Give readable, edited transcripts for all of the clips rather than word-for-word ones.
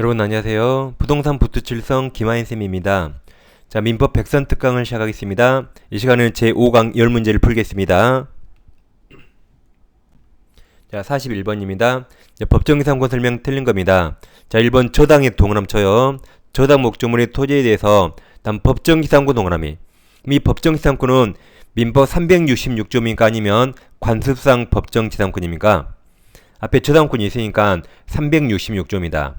여러분 안녕하세요. 부동산 부투칠성 김하인쌤입니다. 자, 민법 백선 특강을 시작하겠습니다. 이 시간은 제5강 10문제를 풀겠습니다. 자, 41번입니다. 법정이상권 설명 틀린 겁니다. 자, 1번 저당의 동그라미 쳐요. 저당 목적물의 토지에 대해서 다음 법정기상권 동그라미. 이 법정지상권은 민법 366조입니까? 아니면 관습상 법정지상권입니까? 앞에 저당권이 있으니까 366조입니다.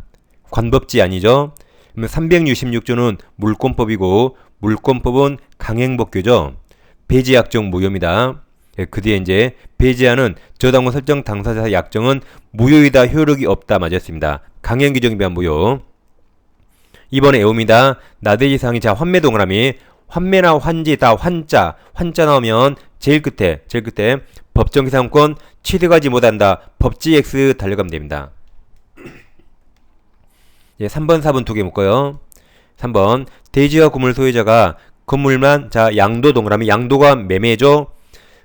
관법지 아니죠? 그러면 366조는 물권법이고 물권법은 강행법규죠. 배제약정 무효입니다. 그 뒤에 이제 배제하는 저당권 설정 당사자 약정은 무효이다, 효력이 없다 맞았습니다. 강행 규정에 비한 무효. 이번에 애옵니다. 나대지상이 자 환매 동그라미. 환매나 환지 다 환자 나오면 제일 끝에 법정기상권 취득하지 못한다. 법지 X 달려가면 됩니다. 예, 3번, 4번 두 개 묶어요. 3번 대지와 건물 소유자가 건물만 자 양도 동그라미. 양도가 매매죠.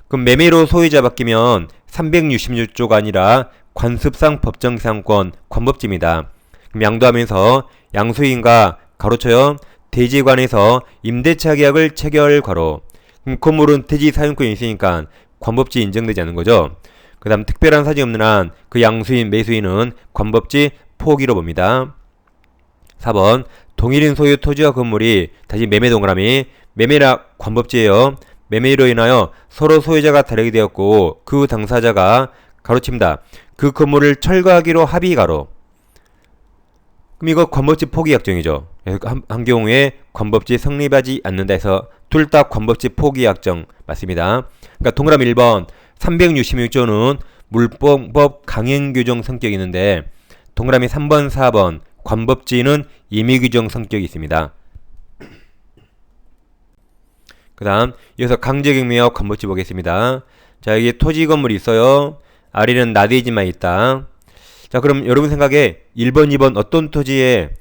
그럼 매매로 소유자 바뀌면 366조가 아니라 관습상 법정기상권 관법지입니다. 그럼 양도하면서 양수인과 가로쳐요. 대지에 관해서 임대차 계약을 체결 괄호. 그럼 건물은 대지 사용권이 있으니까 관법지 인정되지 않는 거죠. 그 다음 특별한 사정이 없는 한 그 양수인 매수인은 관법지 포기로 봅니다. 4번 동일인 소유 토지와 건물이 다시 매매 동그라미. 매매라 관법지예요. 매매로 인하여 서로 소유자가 다르게 되었고 그 당사자가 가로칩니다. 그 건물을 철거하기로 합의 가로. 그럼 이거 관법지 포기 약정이죠. 한 경우에 관법지 성립하지 않는다 해서 둘 다 관법지 포기 약정 맞습니다. 그러니까 동그라미 1번 366조는 물법 강행규정 성격이 있는데 동그라미 3번 4번 관법지는 임의규정 성격이 있습니다. 그 다음 이어서 강제경매와 관법지 보겠습니다. 자, 여기 토지 건물이 있어요. 아래는 나대지만 있다. 자, 그럼 여러분 생각에 1번 2번 어떤 토지에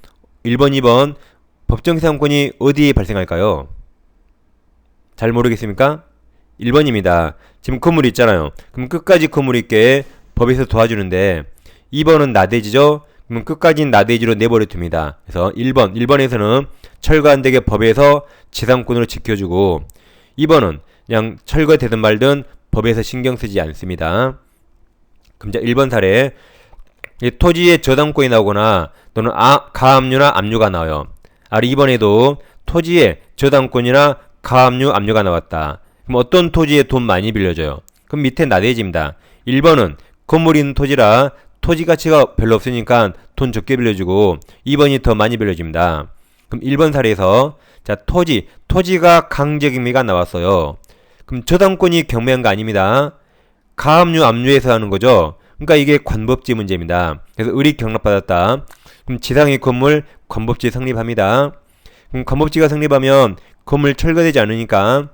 1번 2번 법정기상권이 어디에 발생할까요? 잘 모르겠습니까? 1번입니다. 지금 건물이 있잖아요. 그럼 끝까지 건물이 있게 법에서 도와주는데 2번은 나대지죠. 그럼 끝까지 나대지로 내버려 둡니다. 그래서 1번에서는 철거 안 되게 법에서 지상권으로 지켜주고 2번은 그냥 철거되든 말든 법에서 신경 쓰지 않습니다. 그럼 자 1번 사례. 이 토지에 저당권이 나오거나 또는 가압류나 압류가 나와요. 아래 2번에도 토지에 저당권이나 가압류, 압류가 나왔다. 그럼 어떤 토지에 돈 많이 빌려줘요? 그럼 밑에 나대지입니다. 1번은 건물이 있는 토지라 토지 가치가 별로 없으니까 돈 적게 빌려주고 2번이 더 많이 빌려줍니다. 그럼 1번 사례에서 자 토지가 강제경매가 나왔어요. 그럼 저당권이 경매한 거 아닙니다. 가압류, 압류에서 하는 거죠. 그러니까 이게 관법지 문제입니다. 그래서 을이 경락받았다. 그럼 지상의 건물 관법지 성립합니다. 그럼 관법지가 성립하면 건물 철거되지 않으니까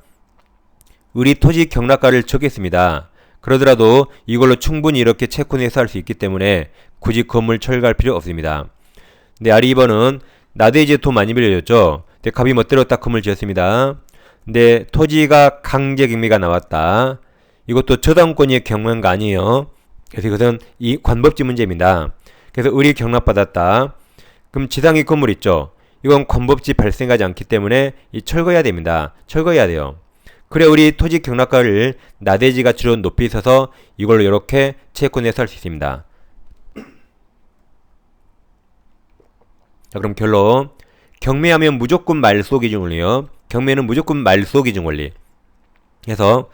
을이 토지 경락가를 적겠습니다. 그러더라도 이걸로 충분히 이렇게 채권에서 할 수 있기 때문에 굳이 건물 철거할 필요 없습니다. 근데 아래 2번은 나대지에 돈 많이 빌려줬죠. 근데 갑이 멋대로 딱 건물 지었습니다. 근데 토지가 강제경매가 나왔다. 이것도 저당권이 경매한 거 아니에요. 그래서 이것은 이 관법지 문제입니다. 그래서 을이 경락받았다. 그럼 지상의 건물 있죠. 이건 관법지 발생하지 않기 때문에 이 철거해야 됩니다. 철거해야 돼요. 그래 우리 토지 경락가를 나대지 가치로 높이 서서 이걸로 이렇게 채권에서 할 수 있습니다. 자, 그럼 결론. 경매하면 무조건 말소 기준 원리요. 경매는 무조건 말소 기준 원리. 그래서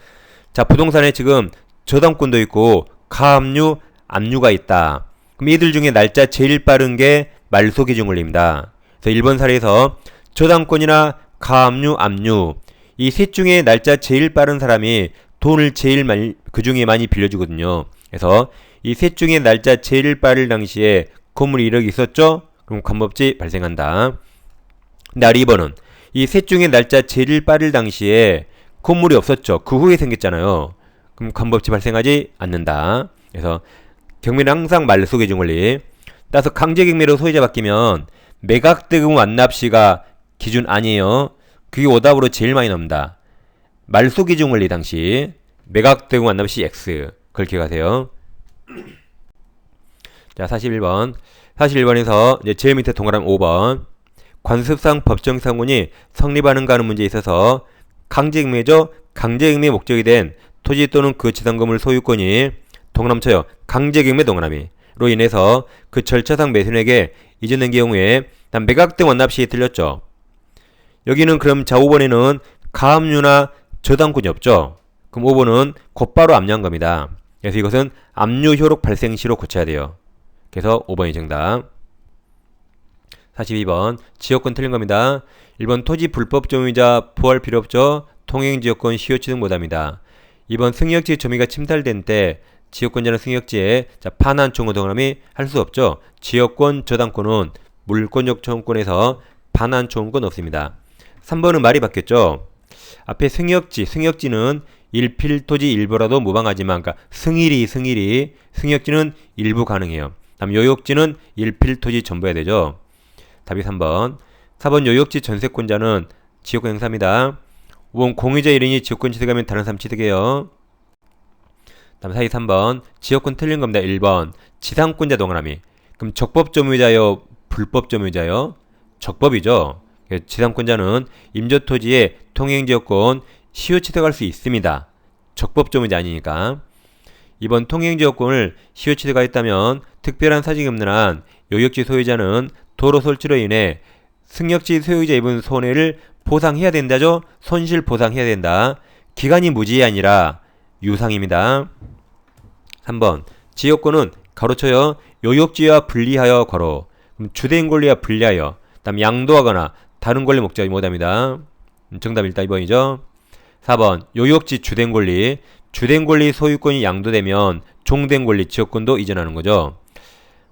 자 부동산에 지금 저당권도 있고 가압류, 압류가 있다. 그럼 이들 중에 날짜 제일 빠른 게 말소 기준 원리입니다. 그래서 1번 사례에서 저당권이나 가압류, 압류 이 셋 중에 날짜 제일 빠른 사람이 돈을 제일 그 중에 많이 빌려주거든요. 그래서 이 셋 중에 날짜 제일 빠를 당시에 건물이 1억이 있었죠? 그럼 관법지 발생한다. 날 2번은 이 셋 중에 날짜 제일 빠를 당시에 건물이 없었죠. 그 후에 생겼잖아요. 그럼 관법지 발생하지 않는다. 그래서 경매는 항상 말소 기준 원리. 따라서 강제경매로 소유자 바뀌면 매각대금 완납시가 기준 아니에요. 그게 오답으로 제일 많이 나옵니다. 말소 기준 원리 당시 매각대금 완납시 X 그걸 기억하세요. 자 41번 사실 1번에서 이제 제일 밑에 동그라미 5번 관습상 법정 상훈이 성립하는가 하는 문제에 있어서 강제경매죠. 강제경매 목적이 된 토지 또는 그 지상건물 소유권이 동그라미쳐요. 강제경매 동그라미로 인해서 그 절차상 매수인에게 이전된 경우에 매각 등 완납 시에 틀렸죠. 여기는 그럼 자 5번에는 가압류나 저당권이 없죠. 그럼 5번은 곧바로 압류한 겁니다. 그래서 이것은 압류 효력 발생 시로 고쳐야 돼요. 그래서 5번이 정답. 42번 지역권 틀린 겁니다. 1번 토지 불법 점유자 부할 필요 없죠. 통행지역권 시효치 등 못합니다. 2번 승역지 점유가 침탈된 때 지역권자는 승역지에 판한 총무 동그라미 할 수 없죠. 지역권 저당권은 물권적 청구권에서 판한 총무권 없습니다. 3번은 말이 바뀌었죠. 앞에 승역지는 일필토지 일부라도 무방하지만 그러니까 승역지는 일부 가능해요. 다음 요역지는 일필토지 전부 해야 되죠. 답이 3번. 4번 요역지 전세권자는 지역권 행사입니다. 5번 공유자 1인이 지역권 취득하면 다른 사람 취득해요. 다음 3번 지역권 틀린 겁니다. 1번 지상권자 동그라미. 그럼 적법 점유자요 불법 점유자요? 적법이죠. 지상권자는 임조토지에 통행지역권 시효 취득할 수 있습니다. 적법 점유자 아니니까. 2번 통행지역권을 시효 취득하였다면 특별한 사정이 없는 한 요역지 소유자는 도로 설치로 인해 승역지 소유자 입은 손해를 보상해야 된다죠. 손실 보상해야 된다. 기간이 무지이 아니라 유상입니다. 3번 지역권은 가로쳐요. 요역지와 분리하여 괄호. 주된 권리와 분리하여. 다음 양도하거나 다른 권리 목적이 못합니다. 정답 일단 2번이죠. 4번 요역지 주된 권리. 주된 권리 소유권이 양도되면 종된 권리 지역권도 이전하는 거죠.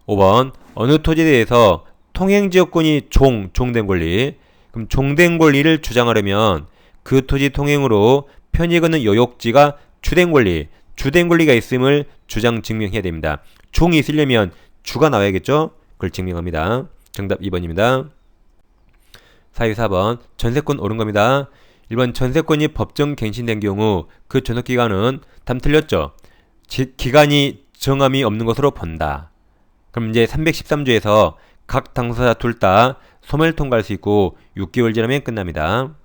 5번 어느 토지에 대해서 통행지역권이 종된 권리. 그럼 종된 권리를 주장하려면 그 토지 통행으로 편의 걷는 요역지가 주된 권리가 있음을 주장 증명해야 됩니다. 종이 있으려면 주가 나와야겠죠? 그걸 증명합니다. 정답 2번입니다. 4번 전세권 옳은 겁니다. 1번 전세권이 법정 갱신된 경우 그 존속기간은 답 틀렸죠. 기간이 정함이 없는 것으로 본다. 그럼 이제 313조에서 각 당사자 둘 다 소멸 통과할 수 있고 6개월 지나면 끝납니다.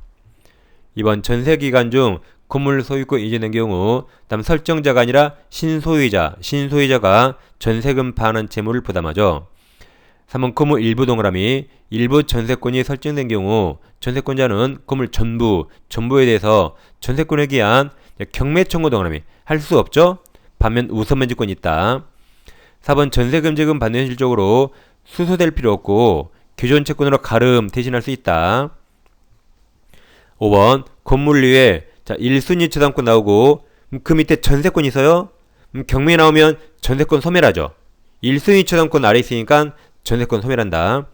2번 전세기간 중 건물 소유권 이전된 경우 다음 설정자가 아니라 신소유자가 전세금 반환 채무를 부담하죠. 3번 건물 일부 동그라미. 일부 전세권이 설정된 경우 전세권자는 건물 전부에 대해서 전세권에 기한 경매 청구 동그라미 할 수 없죠. 반면 우선 면제권이 있다. 4번 전세금제금 받는 현실적으로 수수될 필요 없고 기존 채권으로 가름 대신할 수 있다. 5번 건물 위에 1순위 저당권 나오고 그 밑에 전세권 있어요. 경매 나오면 전세권 소멸하죠. 1순위 저당권 아래 있으니까 전세권 소멸한다.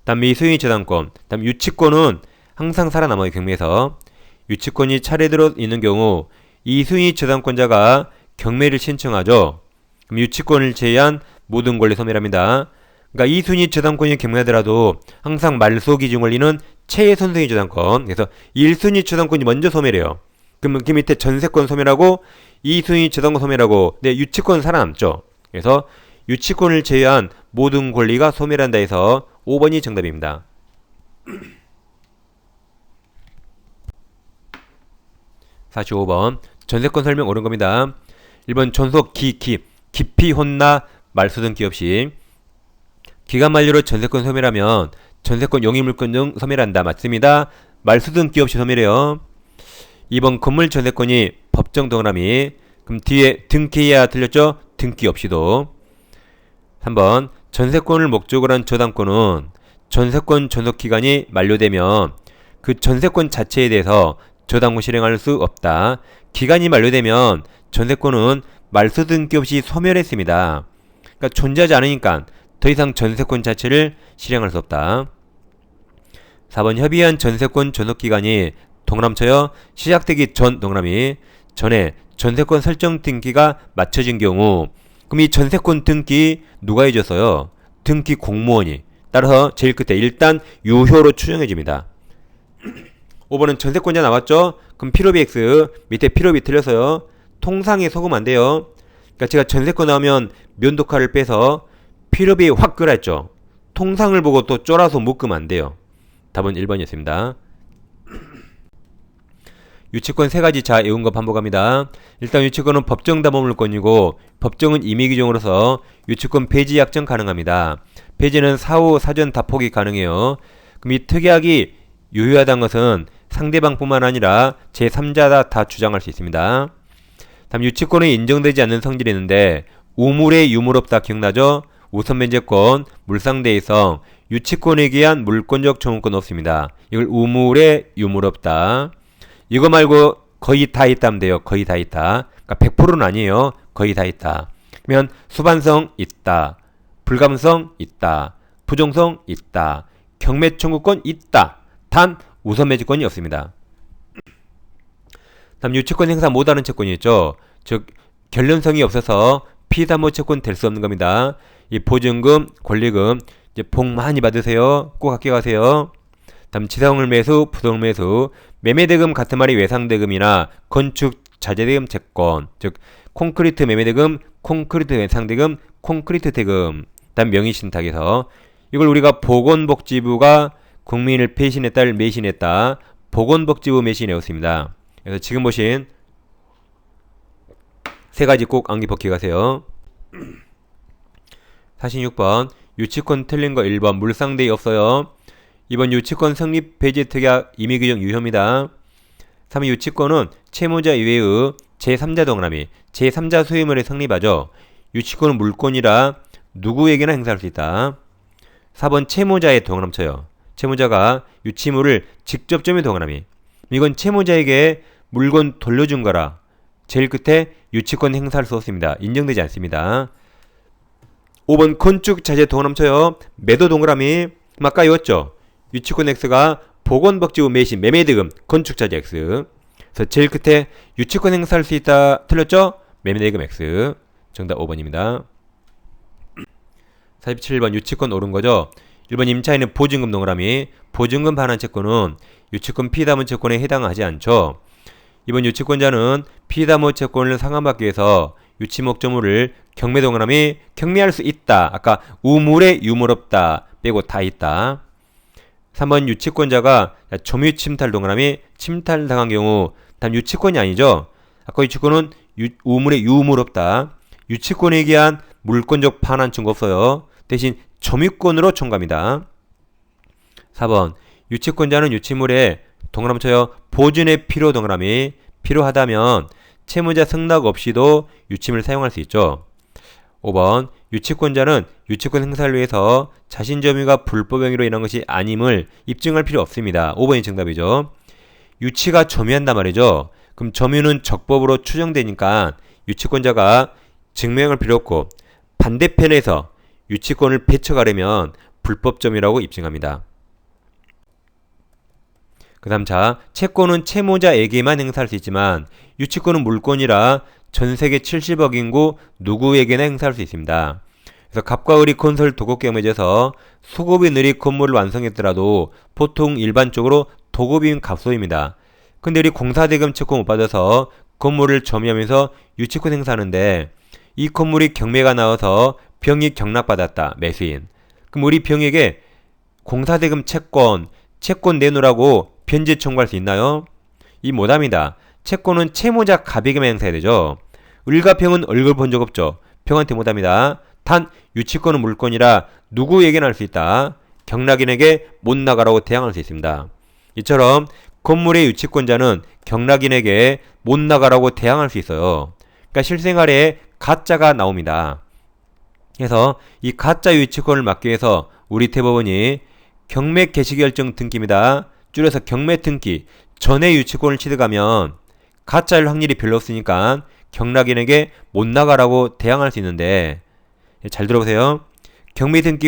다음 2순위 저당권, 다음 유치권은 항상 살아남아요. 경매에서. 유치권이 차례대로 있는 경우 2순위 저당권자가 경매를 신청하죠. 그럼 유치권을 제외한 모든 권리 소멸합니다. 그러니까 2순위 저당권이 경매하더라도 항상 말소 기준 권리는 최선순위 저당권. 그래서 1순위 저당권이 먼저 소멸해요. 그러면 그 밑에 전세권 소멸하고 2순위 저당권 소멸하고 근데 유치권 살아남죠. 그래서 유치권을 제외한 모든 권리가 소멸한다 해서 5번이 정답입니다. 45번 전세권 설명 옳은 겁니다. 1번 존속 깊이 혼나 말소 등 기업 시 기간 만료로 전세권 소멸하면 전세권 용의물권 등 소멸한다. 맞습니다. 말소 등 기업 시 소멸해요. 2번 건물 전세권이 법정 동그라미. 그럼 뒤에 등기해야 틀렸죠? 등기 없이도. 3번 전세권을 목적으로 한 저당권은 전세권 존속기간이 만료되면 그 전세권 자체에 대해서 저당권 실행할 수 없다. 기간이 만료되면 전세권은 말소 등기 없이 소멸했습니다. 그러니까 존재하지 않으니까 더 이상 전세권 자체를 실행할 수 없다. 4번 협의한 전세권 존속기간이 동그라미쳐요. 시작되기 전 동그라미 전에 전세권 설정 등기가 맞춰진 경우 그럼 이 전세권 등기 누가 해줬어요? 등기 공무원이. 따라서 제일 끝에 일단 유효로 추정해집니다. 5번은 전세권자 나왔죠? 그럼 필요비 X 밑에 필요비 틀려서요. 통상에 속으면 안 돼요. 그러니까 제가 전세권 나오면 면도칼을 빼서 필요비 확 끄라 했죠. 통상을 보고 또 쫄아서 묶으면 안 돼요. 답은 1번이었습니다. 유치권 3가지 자 외운 거 반복합니다. 일단 유치권은 법정 담보물권이고 법정은 임의규정으로서 유치권 폐지 약정 가능합니다. 폐지는 사후 사전 답폭이 가능해요. 그럼 이 특약이 유효하다는 것은 상대방뿐만 아니라 제3자가 다 주장할 수 있습니다. 다음 유치권이 인정되지 않는 성질이 있는데 우물의 유물없다 기억나죠? 우선변제권, 물상대의성, 유치권에 기한 물권적 청구권 없습니다. 이걸 우물의 유물없다. 이거 말고 거의 다 있다면 돼요. 거의 다 있다. 그러니까 100%는 아니에요. 거의 다 있다. 그러면 수반성 있다. 불감성 있다. 부정성 있다. 경매 청구권 있다. 단 우선매지권이 없습니다. 다음 유치권 행사 못하는 채권이 있죠. 즉 결론성이 없어서 피담보 채권 될 수 없는 겁니다. 이 보증금, 권리금 이제 복 많이 받으세요. 꼭 합격하세요. 다음 지상물 매수, 부동물 매수, 매매대금 같은 말이 외상대금이나 건축 자재대금 채권, 즉 콘크리트 매매대금, 콘크리트 외상대금, 콘크리트 대금. 다음 명의신탁에서 이걸 우리가 보건복지부가 국민을 배신했다, 매신했다. 보건복지부 매신해왔습니다. 그래서 지금 보신 3가지 꼭 암기 복귀하세요. 46번 유치권 틀린 거 1번 물상대의 없어요. 2번 유치권 성립 폐지 특약 임의규정 유효입니다. 3번 유치권은 채무자 이외의 제3자 동그라미 제3자 소유물에 성립하죠. 유치권은 물권이라 누구에게나 행사할 수 있다. 4번 채무자의 동그라미 쳐요. 채무자가 유치물을 직접 점유 동그라미 이건 채무자에게 물건 돌려준 거라 제일 끝에 유치권 행사할 수 없습니다. 인정되지 않습니다. 5번 건축 자재 동그라미 쳐요. 매도 동그라미 아까 이었죠. 유치권 X가 보건복지부 매신 매매대금 건축자재 X. 그래서 제일 끝에 유치권 행사할 수 있다 틀렸죠? 매매대금 X. 정답 5번입니다. 47번 유치권 옳은 거죠. 1번 임차인은 보증금 동그라미 보증금 반환 채권은 유치권 피담보 채권에 해당하지 않죠. 2번 유치권자는 피담보 채권을 상환받기 위해서 유치 목적물을 경매 동그라미 경매할 수 있다. 아까 우물에 유물 없다 빼고 다 있다. 3번 유치권자가 점유 침탈 동그라미 침탈당한 경우 단 유치권이 아니죠. 아까 유치권은 우물에 유물 없다. 유치권에 기한 물권적 반환 증거 없어요. 대신 점유권으로 청구합니다. 4번 유치권자는 유치물에 동그라미 쳐요. 보존의 필요 동그라미 필요하다면 채무자 승낙 없이도 유치물을 사용할 수 있죠. 5번 유치권자는 유치권 행사를 위해서 자신 점유가 불법 행위로 인한 것이 아님을 입증할 필요 없습니다. 5번이 정답이죠. 유치가 점유한단 말이죠. 그럼 점유는 적법으로 추정되니까 유치권자가 증명할 필요 없고 반대편에서 유치권을 배척하려면 불법 점유라고 입증합니다. 그 다음 자 채권은 채무자에게만 행사할 수 있지만 유치권은 물권이라 전세계 70억 인구 누구에게나 행사할 수 있습니다. 그래서 갑과 을이 건설 도급계약 맺어서 수급이 느리 건물을 완성했더라도 보통 일반적으로 도급인 갑소입니다. 근데 우리 공사대금 채권 못 받아서 건물을 점유하면서 유치권 행사하는데 이 건물이 경매가 나와서 병이 경락받았다. 매수인. 그럼 우리 병에게 공사대금 채권 내놓으라고 변제 청구할 수 있나요? 이 못합니다. 채권은 채무자 갑에게만 행사해야 되죠. 을과 병은 얼굴 본 적 없죠. 병한테 못합니다. 단 유치권은 물권이라 누구에게나 할 수 있다. 경락인에게 못 나가라고 대항할 수 있습니다. 이처럼 건물의 유치권자는 경락인에게 못 나가라고 대항할 수 있어요. 그러니까 실생활에 가짜가 나옵니다. 그래서 이 가짜 유치권을 막기 위해서 우리 대법원이 경매 개시결정 등기입니다. 줄여서 경매 등기 전에 유치권을 취득하면 가짜일 확률이 별로 없으니까 경락인에게 못 나가라고 대항할 수 있는데 잘 들어보세요. 경매 등기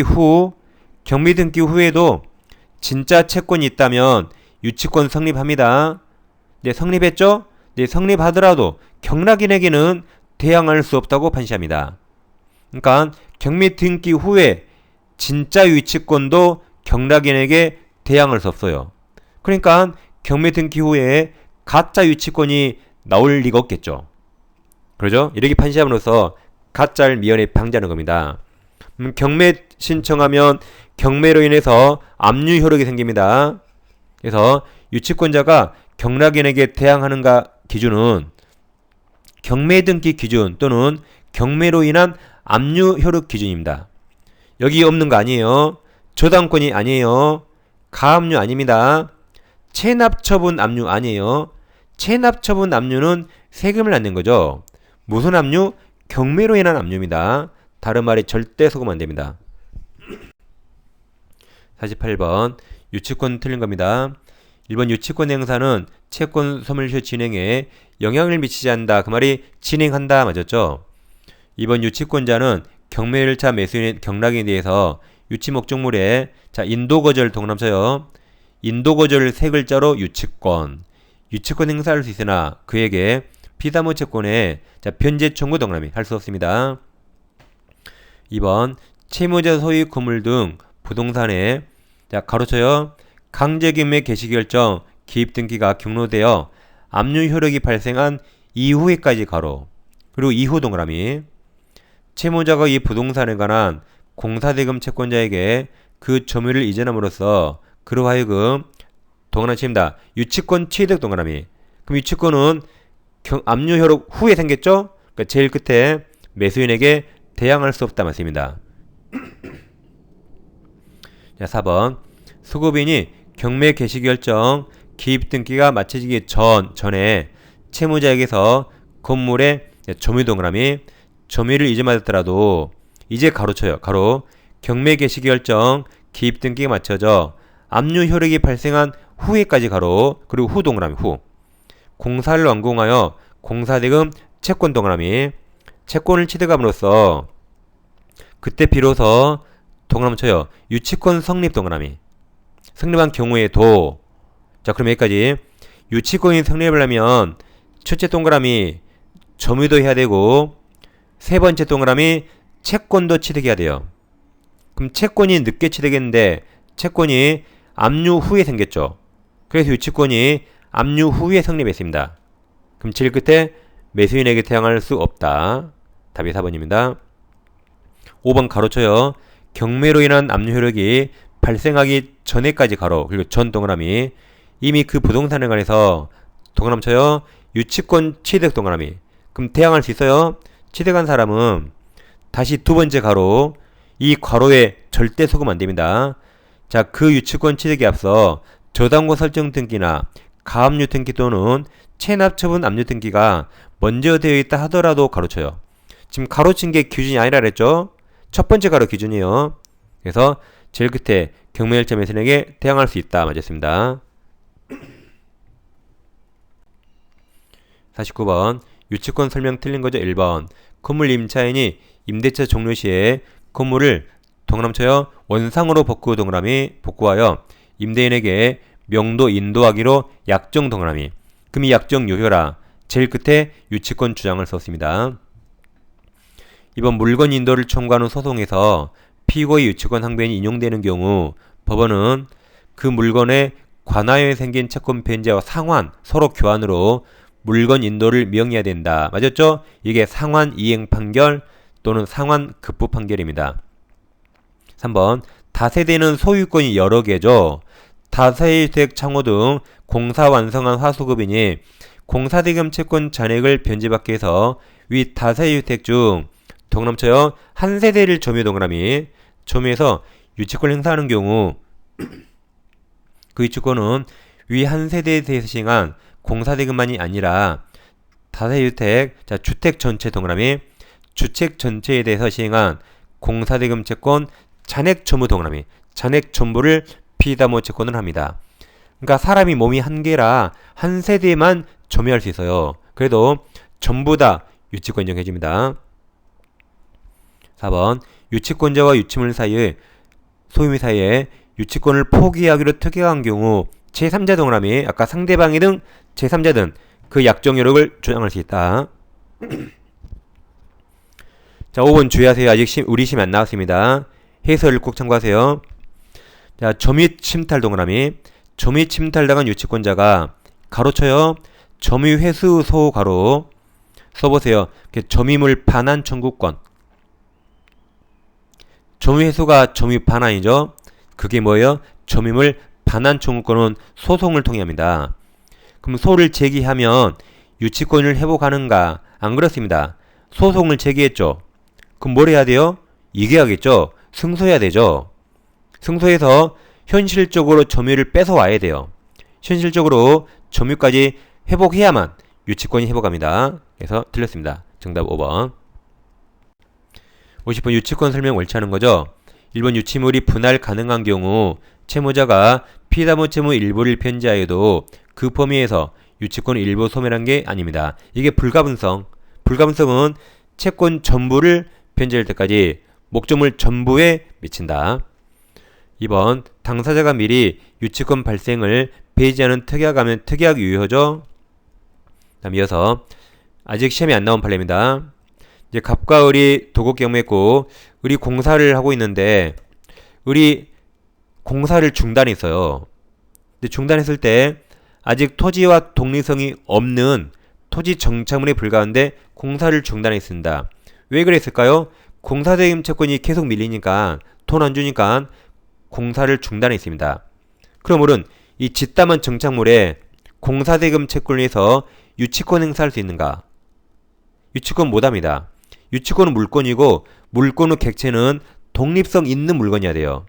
후에도 진짜 채권이 있다면 유치권 성립합니다. 네, 성립했죠? 네, 성립하더라도 경락인에게는 대항할 수 없다고 판시합니다. 그러니까 경매 등기 후에 진짜 유치권도 경락인에게 대항할 수 없어요. 그러니까 경매 등기 후에 가짜 유치권이 나올 리가 없겠죠. 그러죠? 이렇게 판시함으로써 가짜를 미연에 방지하는 겁니다. 경매 신청하면 경매로 인해서 압류 효력이 생깁니다. 그래서 유치권자가 경락인에게 대항하는가 기준은 경매 등기 기준 또는 경매로 인한 압류 효력 기준입니다. 여기 없는 거 아니에요. 저당권이 아니에요. 가압류 아닙니다. 체납처분 압류 아니에요. 체납처분 압류는 세금을 안 낸 거죠. 무슨 압류? 경매로 인한 압류입니다. 다른 말에 절대 속으면 안 됩니다. 48번 유치권 틀린 겁니다. 1번 유치권 행사는 채권 소멸시효 진행에 영향을 미치지 않는다. 그 말이 진행한다 맞았죠? 2번 유치권자는 경매 1차 매수인의 경락에 대해서 유치 목적물에 자 인도거절 동남서요. 인도거절 세 글자로 유치권 행사할 수 있으나 그에게 피담보 채권에 자 변제 청구 동남이 할 수 없습니다. 2번 채무자 소유 건물 등 부동산에 자 가로쳐요. 강제경매 개시결정 기입 등기가 경로되어 압류 효력이 발생한 이후에까지 가로 그리고 이후 동그라미 채무자가 이 부동산에 관한 공사대금 채권자에게 그 점유를 이전함으로써 그로 하여금 동그라미 칩니다. 유치권 취득 동그라미. 그럼 유치권은 압류 효력 후에 생겼죠? 그러니까 제일 끝에 매수인에게 대항할 수 없다 말씀입니다. 자, 4번 수급인이 경매 개시 결정 기입 등기가 마쳐지기 전에 채무자에게서 건물의 점유 동그라미 점유를 이전받았더라도 이제 가로쳐요. 가로 경매 개시 결정 기입 등기가 마쳐져 압류 효력이 발생한 후에까지 가로 그리고 후 동그라미 후 공사를 완공하여 공사대금 채권 동그라미 채권을 취득함으로써 그때 비로소 동그라미 쳐요. 유치권 성립 동그라미 성립한 경우에도 자 그럼 여기까지 유치권이 성립을 하면 첫째 동그라미 점유도 해야 되고 세 번째 동그라미 채권도 취득해야 돼요. 그럼 채권이 늦게 취득했는데 채권이 압류 후에 생겼죠. 그래서 유치권이 압류 후에 성립했습니다. 그럼 제일 끝에 매수인에게 대항할 수 없다. 답이 4번입니다. 5번 가로쳐요. 경매로 인한 압류 효력이 발생하기 전에까지 가로 그리고 전 동그라미 이미 그 부동산에 관해서 동그라미 쳐요. 유치권 취득 동그라미 그럼 대항할 수 있어요. 취득한 사람은 다시 두 번째 가로 이 괄호에 절대 속으면 안 됩니다. 자, 그 유치권 취득에 앞서 저당권 설정 등기나 가압류 등기 또는 체납처분 압류 등기가 먼저 되어 있다 하더라도 가로쳐요. 지금 가로친 게 기준이 아니라 그랬죠? 첫 번째 가로 기준이에요. 그래서 제일 끝에 경매일자 매수인에게 대항할 수 있다. 맞았습니다. 49번 유치권 설명 틀린 거죠. 1번 건물 임차인이 임대차 종료 시에 건물을 동그라미 쳐요. 원상으로 복구하여 임대인에게 명도 인도하기로 약정 동그라미 그럼 이 약정 유효라 제일 끝에 유치권 주장을 썼습니다. 이번 물건 인도를 청구하는 소송에서 피고의 유치권 항변이 인용되는 경우 법원은 그 물건에 관하여 생긴 채권 변제와 상환 서로 교환으로 물건 인도를 명의해야 된다. 맞았죠? 이게 상환 이행 판결 또는 상환 급부 판결입니다. 3번 다세대는 소유권이 여러 개죠. 다세대주택 창호 등 공사 완성한 화수급인이 공사대금 채권 잔액을 변제받기 위해서 위 다세대주택 중 동그라미 쳐요. 한 세대를 점유 동그라미 점유해서 유치권을 행사하는 경우 그 유치권은 위 한 세대에 대해서 시행한 공사대금만이 아니라 다세대주택 자 주택 전체 동그라미 주택 전체에 대해서 시행한 공사대금 채권 잔액 전부 동그라미 잔액 전부를 피담보 채권을 합니다. 그러니까 사람이 몸이 한 개라 한 세대만 점유할 수 있어요. 그래도 전부 다 유치권 인정해줍니다. 4번 유치권자와 유치물 사이의 소유물 사이에 유치권을 포기하기로 특약한 경우 제3자 동그라미 아까 상대방이 등 제3자 등 그 약정 효력을 주장할 수 있다. 자 5번 주의하세요. 아직 우리 심이 안 나왔습니다. 해설을 꼭 참고하세요. 자 점유 침탈 동그라미 점유 침탈당한 유치권자가 가로쳐요. 점유 회수 소 가로 써보세요. 점유물 반환 청구권 점유 해소가 점유 반환이죠. 그게 뭐예요? 점유물 반환 청구권은 소송을 통해 합니다. 그럼 소를 제기하면 유치권을 회복하는가? 안 그렇습니다. 소송을 제기했죠. 그럼 뭘 해야 돼요? 이겨야겠죠. 승소해야 되죠. 승소해서 현실적으로 점유를 뺏어와야 돼요. 현실적으로 점유까지 회복해야만 유치권이 회복합니다. 그래서 틀렸습니다. 정답 5번. 50번 유치권 설명 옳지 않은 거죠. 1번 유치물이 분할 가능한 경우 채무자가 피담보 채무 일부를 편지하여도 그 범위에서 유치권을 일부 소멸한 게 아닙니다. 이게 불가분성. 불가분성은 채권 전부를 편지할 때까지 목적물 전부에 미친다. 2번 당사자가 미리 유치권 발생을 배제하는 특약하면 특약 유효죠. 다음 이어서 아직 시험이 안 나온 판례입니다. 이제 갑과 을이 도곡 경매했고 을이 공사를 하고 있는데 을이 공사를 중단했어요. 근데 중단했을 때 아직 토지와 독립성이 없는 토지 정착물에 불과한데 공사를 중단했습니다. 왜 그랬을까요? 공사대금 채권이 계속 밀리니까 돈 안 주니까 공사를 중단했습니다. 그럼 을은 이 짓담한 정착물에 공사대금 채권을 해서 유치권 행사할 수 있는가? 유치권 못합니다. 유치권은 물건이고 물건의 객체는 독립성 있는 물건이어야 돼요.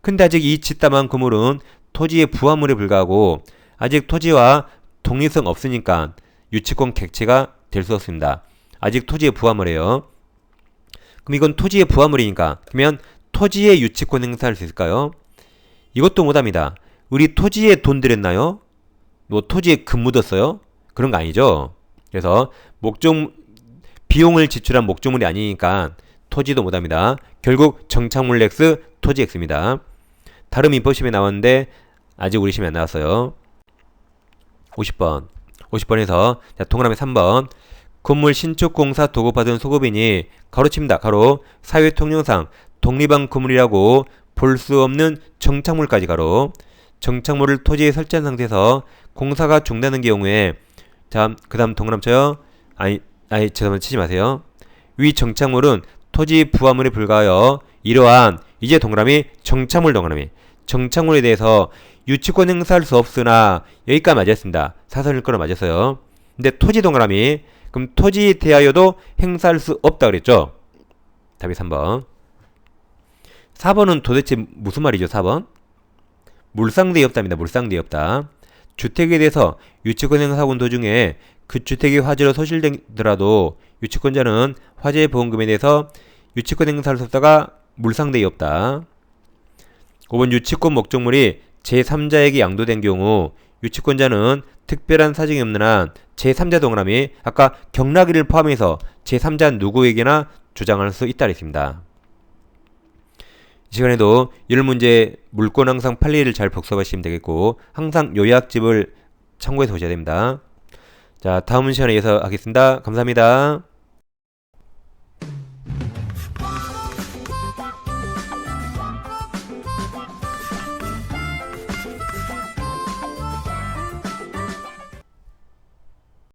근데 아직 이 짓담한 그물은 토지의 부하물에 불과하고 아직 토지와 독립성 없으니까 유치권 객체가 될 수 없습니다. 아직 토지의 부하물이에요. 그럼 이건 토지의 부하물이니까 그러면 토지의 유치권 행사할 수 있을까요? 이것도 못합니다. 우리 토지에 돈 들였나요? 뭐 토지에 금 묻었어요? 그런 거 아니죠. 그래서 비용을 지출한 목적물이 아니니까 토지도 못합니다. 결국 정착물 X, 토지 X입니다. 다른 민법시험에 나왔는데 아직 우리 시험에 안 나왔어요. 50번. 50번에서 동그라미 3번. 건물 신축공사 도급받은 소급인이 가로칩니다. 가로 사회통념상 독립한 건물이라고 볼 수 없는 정착물까지 가로 정착물을 토지에 설치한 상태에서 공사가 중단한 경우에 그 다음 동그라미 쳐요. 죄송합니다. 치지 마세요. 위 정착물은 토지 부하물에 불과하여 이러한 이제 동그라미 정착물 동그라미 정착물에 대해서 유치권 행사할 수 없으나 여기까지 맞았습니다. 사선 일거로 맞았어요. 근데 토지 동그라미 그럼 토지에 대하여도 행사할 수 없다 그랬죠? 답이 3번. 4번은 도대체 무슨 말이죠? 4번? 물상대의 없답니다. 물상대의 없다. 주택에 대해서 유치권 행사하고 있는 도중에 그 주택이 화재로 소실되더라도 유치권자는 화재 보험금에 대해서 유치권 행사할 수 없다가 물상대의 없다. 5번 유치권 목적물이 제3자에게 양도된 경우 유치권자는 특별한 사정이 없는 한 제3자 동그라미 아까 경락일을 포함해서 제3자 누구에게나 주장할 수 있다 했습니다. 이 시간에도 이런 문제 물권 항상 판례를 잘 복습하시면 되겠고 항상 요약집을 참고해서 보셔야 됩니다. 자, 다음 시간에 이어서 하겠습니다. 감사합니다.